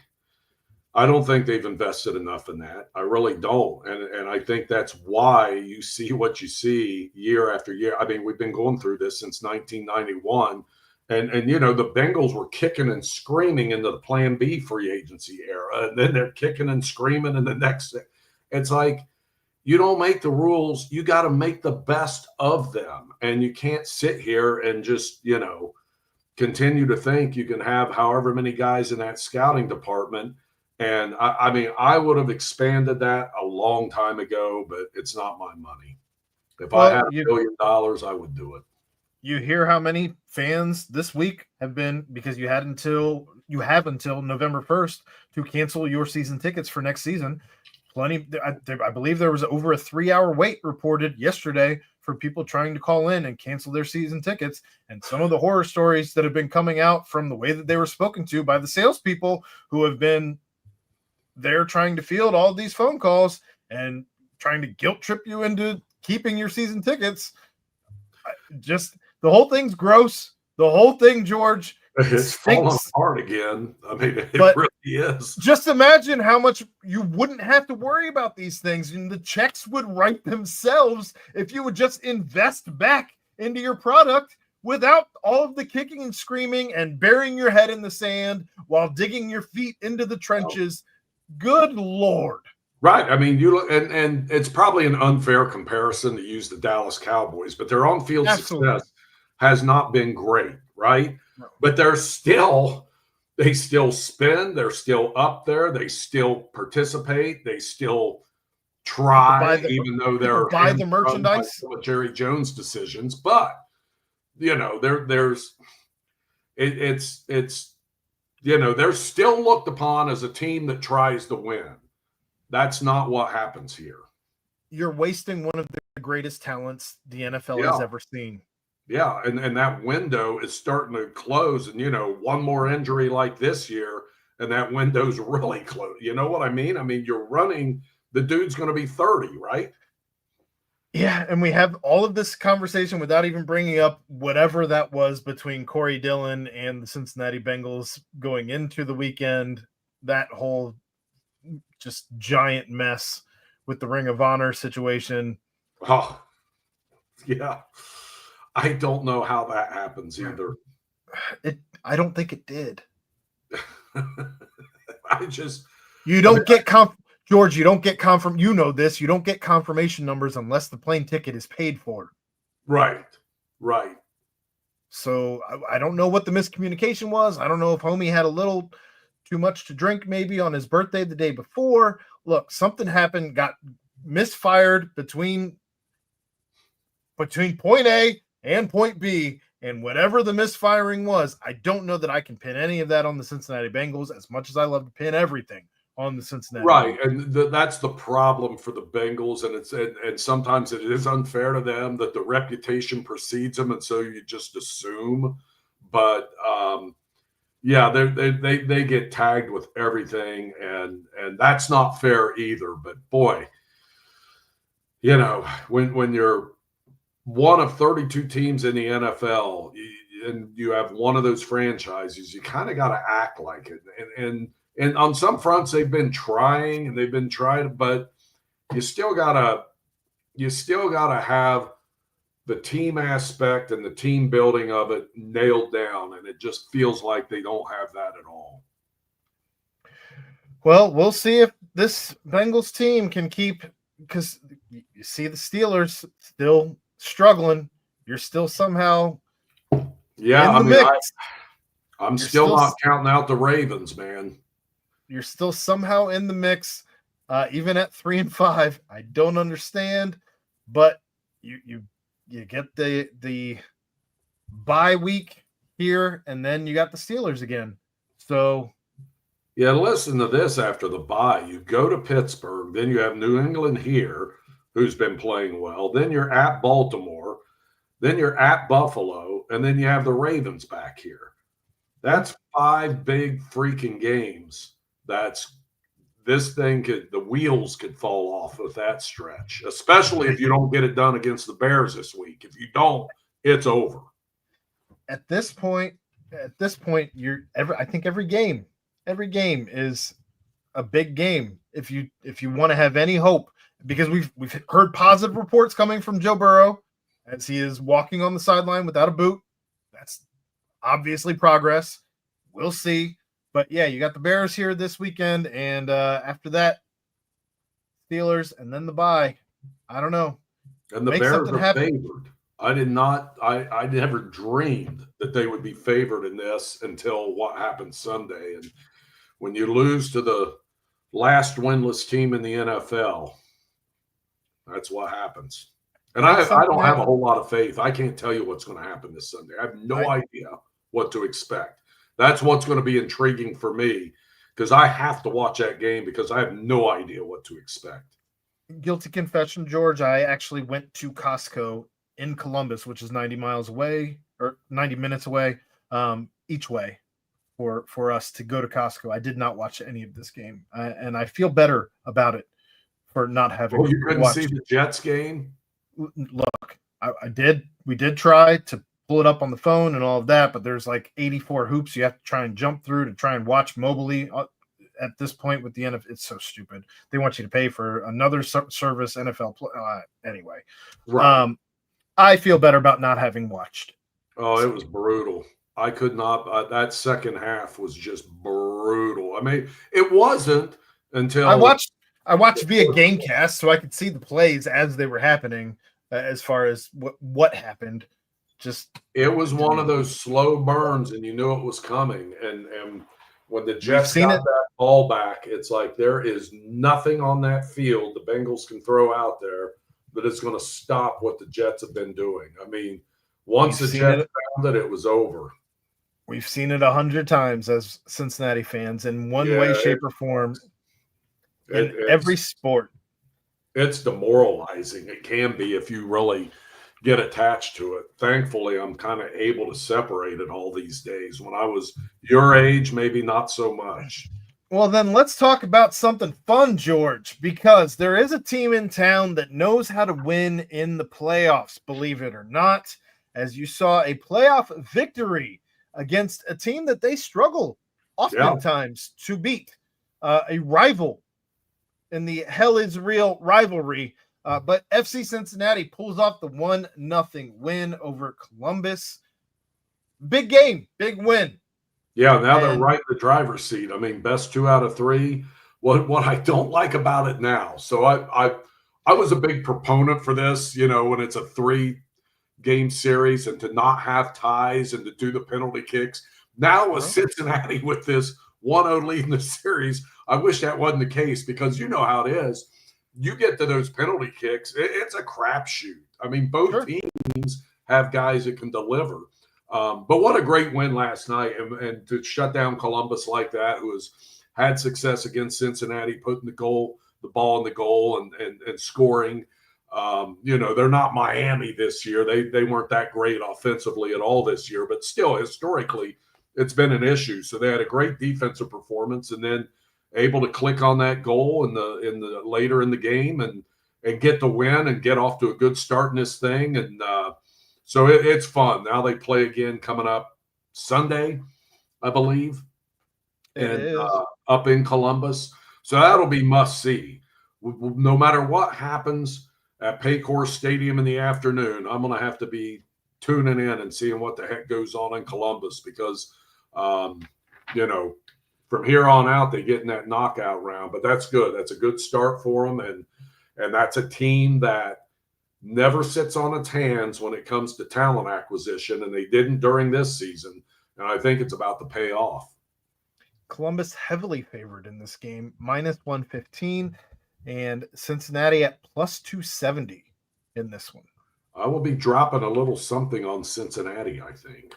invested enough in that. I really don't. And I think that's why you see what you see year after year. I mean, we've been going through this since 1991. And the Bengals were kicking and screaming into the Plan B free agency era. And then they're kicking and screaming in the next. It's like, you don't make the rules. You got to make the best of them. And you can't sit here and just, continue to think you can have however many guys in that scouting department. And I would have expanded that a long time ago, but it's not my money. If I had $1 billion, I would do it. You hear how many fans this week have been, because you have until November 1st to cancel your season tickets for next season. Plenty. I believe there was over a 3-hour wait reported yesterday for people trying to call in and cancel their season tickets. And some of the horror stories that have been coming out from the way that they were spoken to by the salespeople who have been there trying to field all these phone calls and trying to guilt trip you into keeping your season tickets. Just the whole thing's gross. The whole thing, George. It's falling apart again. I mean, it really is. Just imagine how much you wouldn't have to worry about these things, and the checks would write themselves if you would just invest back into your product without all of the kicking and screaming and burying your head in the sand while digging your feet into the trenches. Good Lord. Right. I mean, you look, and it's probably an unfair comparison to use the Dallas Cowboys, but their on-field success has not been great, right? No. But they still spin, they're still up there, they still participate, they still try, even though they're buy the merchandise with Jerry Jones decisions. But they're still looked upon as a team that tries to win. That's not what happens here. You're wasting one of the greatest talents the NFL has ever seen. Yeah, and that window is starting to close. And, one more injury like this year, and that window's really close. You know what I mean? I mean, you're running – the dude's going to be 30, right? Yeah, and we have all of this conversation without even bringing up whatever that was between Corey Dillon and the Cincinnati Bengals going into the weekend, that whole just giant mess with the Ring of Honor situation. Oh, yeah. I don't know how that happens either. I don't think it did. You don't get George, you don't get you know this, you don't get confirmation numbers unless the plane ticket is paid for. Right. So I don't know what the miscommunication was. I don't know if homie had a little too much to drink maybe on his birthday the day before. Look, something happened, got misfired between point A and point B, and whatever the misfiring was, I don't know that I can pin any of that on the Cincinnati Bengals as much as I love to pin everything on the Cincinnati Right, Bengals. and that's the problem for the Bengals, and sometimes it is unfair to them that the reputation precedes them, and so you just assume. But yeah, they get tagged with everything, and that's not fair either. But boy, when you're one of 32 teams in the NFL, and you have one of those franchises, you kind of got to act like it. And on some fronts, they've been trying, but you still gotta have the team aspect and the team building of it nailed down, and it just feels like they don't have that at all. Well, we'll see if this Bengals team can keep, because you see the Steelers still struggling. You're still somehow in the mix. I'm still not counting out the Ravens, man. You're still somehow in the mix, even at 3-5. I don't understand, but you get the bye week here, and then you got the Steelers again. So yeah, listen to this. After the bye, you go to Pittsburgh, then you have New England here, who's been playing well. Then you're at Baltimore, then you're at Buffalo, and then you have the Ravens back here. That's 5 big freaking games. The wheels could fall off with that stretch, especially if you don't get it done against the Bears this week. If you don't, it's over. At this point, I think every game is a big game if you want to have any hope, because we've heard positive reports coming from Joe Burrow as he is walking on the sideline without a boot. That's obviously progress. We'll see. But yeah, you got the Bears here this weekend, and after that, Steelers, and then the bye. I don't know. And the Bears are favored. I never dreamed that they would be favored in this until what happened Sunday. And when you lose to the last winless team in the NFL, that's what happens. And I don't have a whole lot of faith. I can't tell you what's going to happen this Sunday. I have no idea what to expect. That's what's going to be intriguing for me, because I have to watch that game because I have no idea what to expect. Guilty confession, George. I actually went to Costco in Columbus, which is 90 miles away or 90 minutes away each way for us to go to Costco. I did not watch any of this game, and I feel better about it for not having. Oh, you couldn't see the Jets game? Look, I did. We did try to pull it up on the phone and all of that, but there's like 84 hoops you have to try and jump through to try and watch mobily at this point with the NFL. It's so stupid. They want you to pay for another service, NFL anyway. Right. I feel better about not having watched. Oh, it was brutal. I could not. That second half was just brutal. I mean, it wasn't until I watched via Gamecast, so I could see the plays as they were happening, as far as what happened. It was one of those slow burns, and you knew it was coming. And when the Jets got that ball back, it's like there is nothing on that field the Bengals can throw out there that is going to stop what the Jets have been doing. I mean, once the Jets found it, it was over. We've seen it 100 times as Cincinnati fans in one way, shape, or form in every sport. It's demoralizing. It can be if you really get attached to it. Thankfully, I'm kind of able to separate it all these days. When I was your age, maybe not so much. Well, then let's talk about something fun, George, because there is a team in town that knows how to win in the playoffs, believe it or not, as you saw a playoff victory against a team that they struggle oftentimes to beat, a rival in the Hell is Real rivalry. But FC Cincinnati pulls off the 1-0 win over Columbus. Big game, big win. Yeah, now they're right in the driver's seat. I mean, best 2 out of 3. What I don't like about it now, so I was a big proponent for this, when it's a 3-game series and to not have ties and to do the penalty kicks. Now with Cincinnati with this 1-0 leading the series. I wish that wasn't the case because you know how it is. You get to those penalty kicks, it's a crapshoot. I mean, both teams have guys that can deliver. But what a great win last night, and to shut down Columbus like that, who has had success against Cincinnati, putting the ball in the goal and scoring. They're not Miami this year. They weren't that great offensively at all this year, but still historically it's been an issue. So they had a great defensive performance and then able to click on that goal in the later in the game and get the win and get off to a good start in this thing. And so it's fun. Now they play again coming up Sunday, I believe, up in Columbus. So that'll be must see. No matter what happens at Paycor Stadium in the afternoon, I'm going to have to be tuning in and seeing what the heck goes on in Columbus because, from here on out, they get in that knockout round. But that's good. That's a good start for them. And that's a team that never sits on its hands when it comes to talent acquisition, and they didn't during this season. And I think it's about to pay off. Columbus heavily favored in this game, -115, and Cincinnati at +270 in this one. I will be dropping a little something on Cincinnati, I think.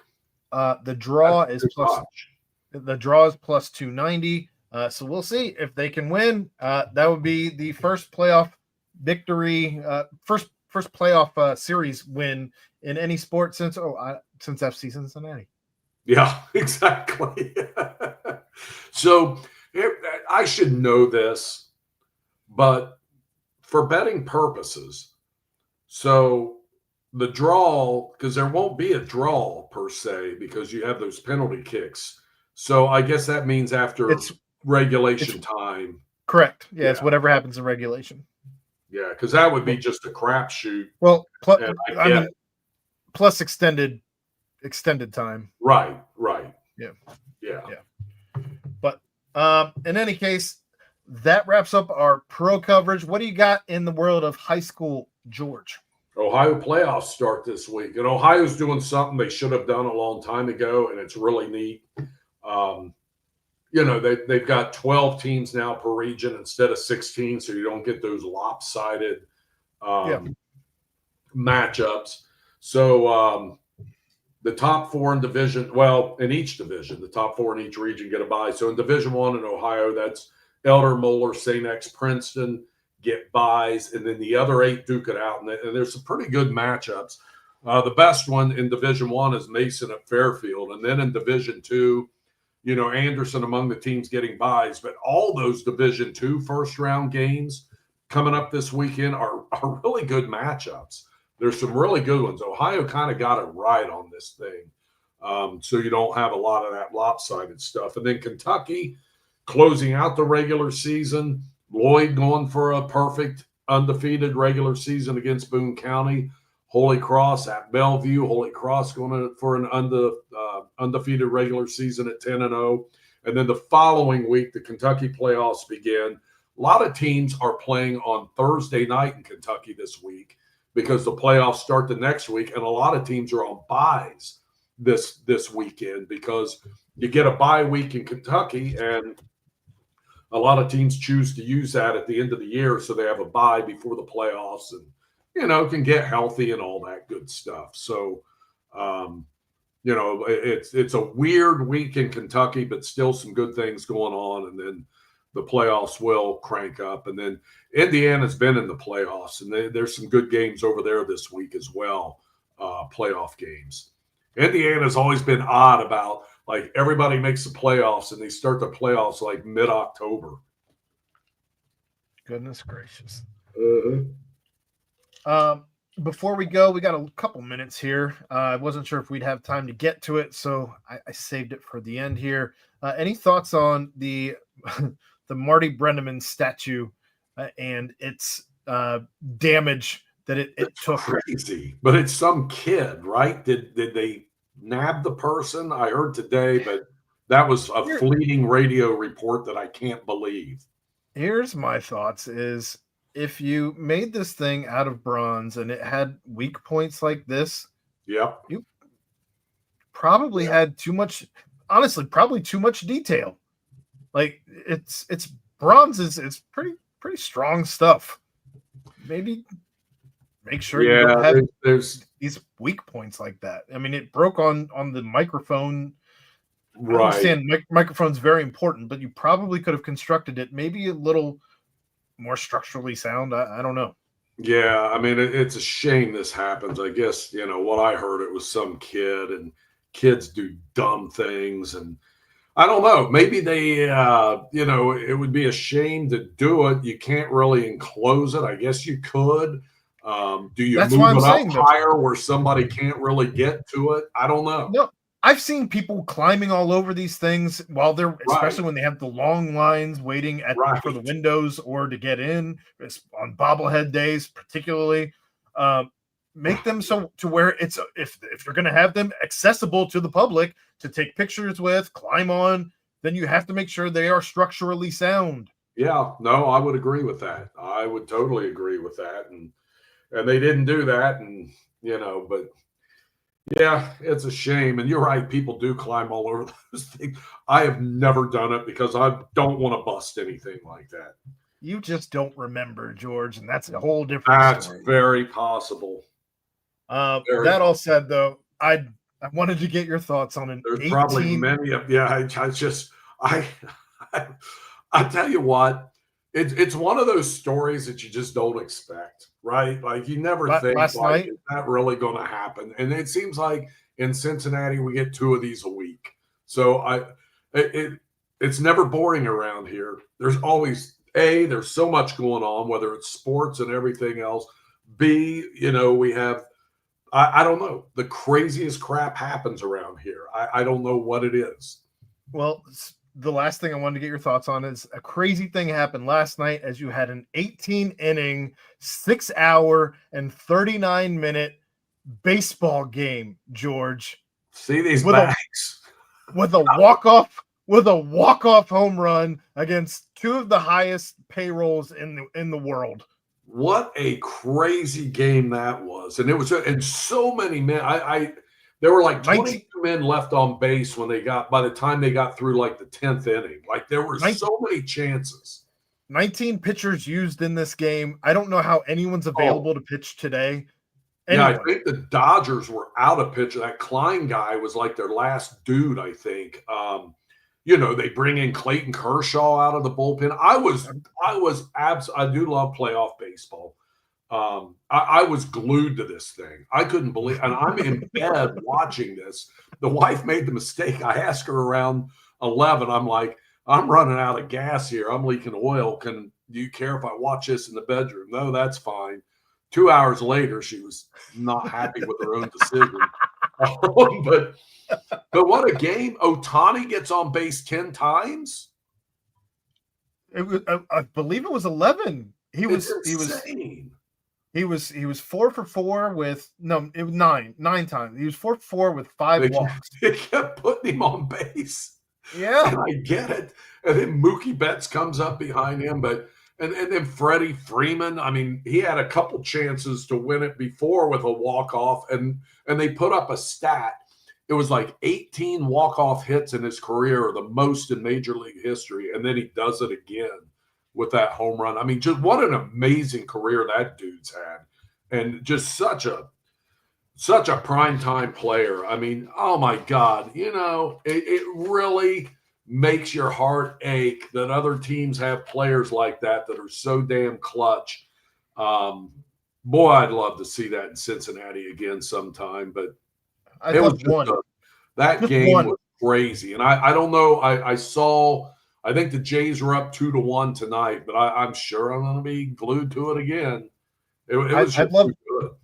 The draw is +290. So we'll see if they can win. That would be the first playoff victory, first playoff series win in any sport since FC Cincinnati. Yeah, exactly. So I should know this, but for betting purposes, so the draw, because there won't be a draw per se because you have those penalty kicks. So I guess that means after regulation time. Correct. Yeah, it's whatever happens in regulation. Yeah, because that would be just a crapshoot. Well, plus extended time. Right. Yeah. But in any case, that wraps up our pro coverage. What do you got in the world of high school, George? Ohio playoffs start this week, and Ohio's doing something they should have done a long time ago, and it's really neat. They've got 12 teams now per region instead of 16, so you don't get those lopsided matchups. So the top four in in each division, the top four in each region get a bye. So in Division I in Ohio, that's Elder, Moeller, St. X, Princeton get byes, and then the other 8 duke it out. And there's some pretty good matchups. The best one in Division I is Mason at Fairfield. And then in Division II, Anderson among the teams getting byes. But all those Division II first-round games coming up this weekend are really good matchups. There's some really good ones. Ohio kind of got it right on this thing. So you don't have a lot of that lopsided stuff. And then Kentucky closing out the regular season. Lloyd going for a perfect undefeated regular season against Boone County. Holy Cross at Bellevue. Holy Cross going for an undefeated regular season at 10-0. And then the following week, the Kentucky playoffs begin. A lot of teams are playing on Thursday night in Kentucky this week because the playoffs start the next week. And a lot of teams are on byes this weekend because you get a bye week in Kentucky, and a lot of teams choose to use that at the end of the year so they have a bye before the playoffs and, can get healthy and all that good stuff. So, it's a weird week in Kentucky, but still some good things going on. And then the playoffs will crank up. And then Indiana's been in the playoffs, and there's some good games over there this week as well, playoff games. Indiana's always been odd about, like, everybody makes the playoffs, and they start the playoffs like mid-October. Goodness gracious. Uh-huh. Before we go, we got a couple minutes here. I wasn't sure if we'd have time to get to it, so I saved it for the end here. Any thoughts on the Marty Brenneman statue and its damage that it took? Crazy, but it's some kid, right? Did they nab the person? I heard today, but that was a fleeting radio report that I can't believe. Here's my thoughts is, if you made this thing out of bronze and it had weak points like this, you probably had too much detail. Like it's bronze is pretty strong stuff. Maybe make sure you don't have there's these weak points like that. I mean, it broke on the microphone. I right. understand microphone's very important, but you probably could have constructed it maybe a little more structurally sound. I don't know. Yeah, I mean, it's a shame this happens. I guess, what I heard, it was some kid, and kids do dumb things. And I don't know, maybe they, it would be a shame to do it. You can't really enclose it. I guess you could. Do you That's why move I'm it up saying higher where somebody can't really get to it? I don't know. no. I've seen people climbing all over these things while they're, especially Right. when they have the long lines waiting for the Right. windows or to get in on bobblehead days, particularly. Make them so to where it's if you're going to have them accessible to the public to take pictures with, climb on, then you have to make sure they are structurally sound. Yeah, no, I would agree with that. I would totally agree with that. And they didn't do that. And, but yeah, it's a shame. And you're right. People do climb all over those things. I have never done it because I don't want to bust anything like that. You just don't remember, George, and that's a whole different That's story. very possible. That all said, though, I wanted to get your thoughts on There's probably many of I tell you what, it's one of those stories that you just don't expect, right? Like you never think, last night, is that really going to happen? And it seems like in Cincinnati we get 2 of these a week. So it's never boring around here. There's always there's so much going on, whether it's sports and everything else. B, we have I don't know. The craziest crap happens around here. I don't know what it is. Well, the last thing I wanted to get your thoughts on is a crazy thing happened last night as you had an 18-inning, 6-hour, and 39-minute baseball game, George. See these bags. With a walk-off home run against 2 of the highest payrolls in the world. What a crazy game that was. And it was, and so many men, there were like 22 men left on base by the time they got through like the 10th inning. Like there were so many chances. 19 pitchers used in this game. I don't know how anyone's available to pitch today. Yeah, I think the Dodgers were out of pitch. That Klein guy was like their last dude, I think. They bring in Clayton Kershaw out of the bullpen. I do love playoff baseball. I was glued to this thing. I couldn't believe, and I'm in bed watching this. The wife made the mistake. I asked her around 11. I'm like, I'm running out of gas here. I'm leaking oil. Do you care if I watch this in the bedroom? No, that's fine. 2 hours later, she was not happy with her own decision. But what a game. Ohtani gets on base 10 times. I believe it was 11. He was 4 for 4 with it was 9 times. He was 4 for 4 with 5 walks. They kept putting him on base. Yeah. And I get it. And then Mookie Betts comes up behind him, and then Freddie Freeman, I mean, he had a couple chances to win it before with a walk-off, and they put up a stat. It was like 18 walk-off hits in his career, the most in Major League history, and then he does it again with that home run. I mean, just what an amazing career that dude's had, and just such a primetime player. I mean, oh my God, it really makes your heart ache that other teams have players like that are so damn clutch. Boy, I'd love to see that in Cincinnati again sometime, but that game was crazy. And I don't know. I think the Jays were up 2-1 tonight, but I'm sure I'm going to be glued to it again. It was just good.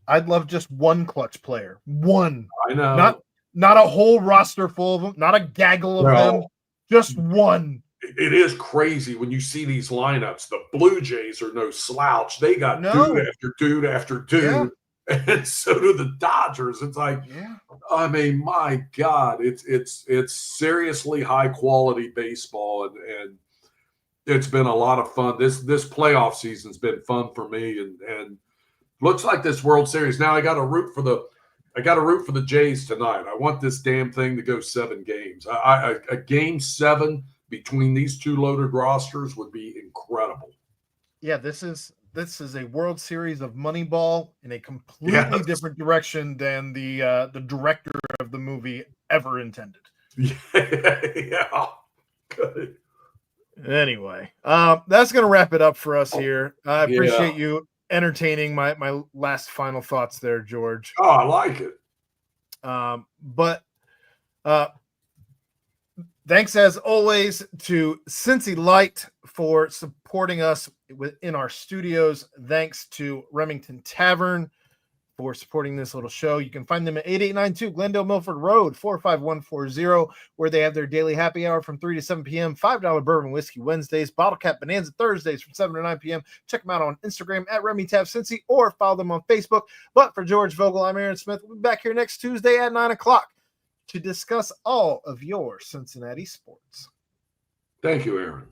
I'd love just one clutch player. One. I know. Not a whole roster full of them, not a gaggle of them, just one. It is crazy when you see these lineups. The Blue Jays are no slouch. They got dude after dude after dude. Yeah. And so do the Dodgers. It's like, I mean, my God, it's seriously high quality baseball, and it's been a lot of fun. This playoff season's been fun for me, and looks like this World Series. Now I got to root for the Jays tonight. I want this damn thing to go 7 games. A game 7 between these two loaded rosters would be incredible. Yeah, this is a World Series of Moneyball in a completely different direction than the director of the movie ever intended. Yeah. Good. Anyway, that's gonna wrap it up for us here. I appreciate you entertaining my last final thoughts there, George. Oh, I like it. But thanks as always to Cincy Light for supporting us within our studios. Thanks to Remington Tavern for supporting this little show. You can find them at 8892 Glendale Milford Road, 45140, where they have their daily happy hour from 3 to 7 p.m., $5 bourbon whiskey Wednesdays, bottle cap bonanza Thursdays from 7 to 9 p.m. Check them out on Instagram at RemyTavCincy or follow them on Facebook. But for George Vogel, I'm Aaron Smith. We'll be back here next Tuesday at 9 o'clock to discuss all of your Cincinnati sports. Thank you, Aaron.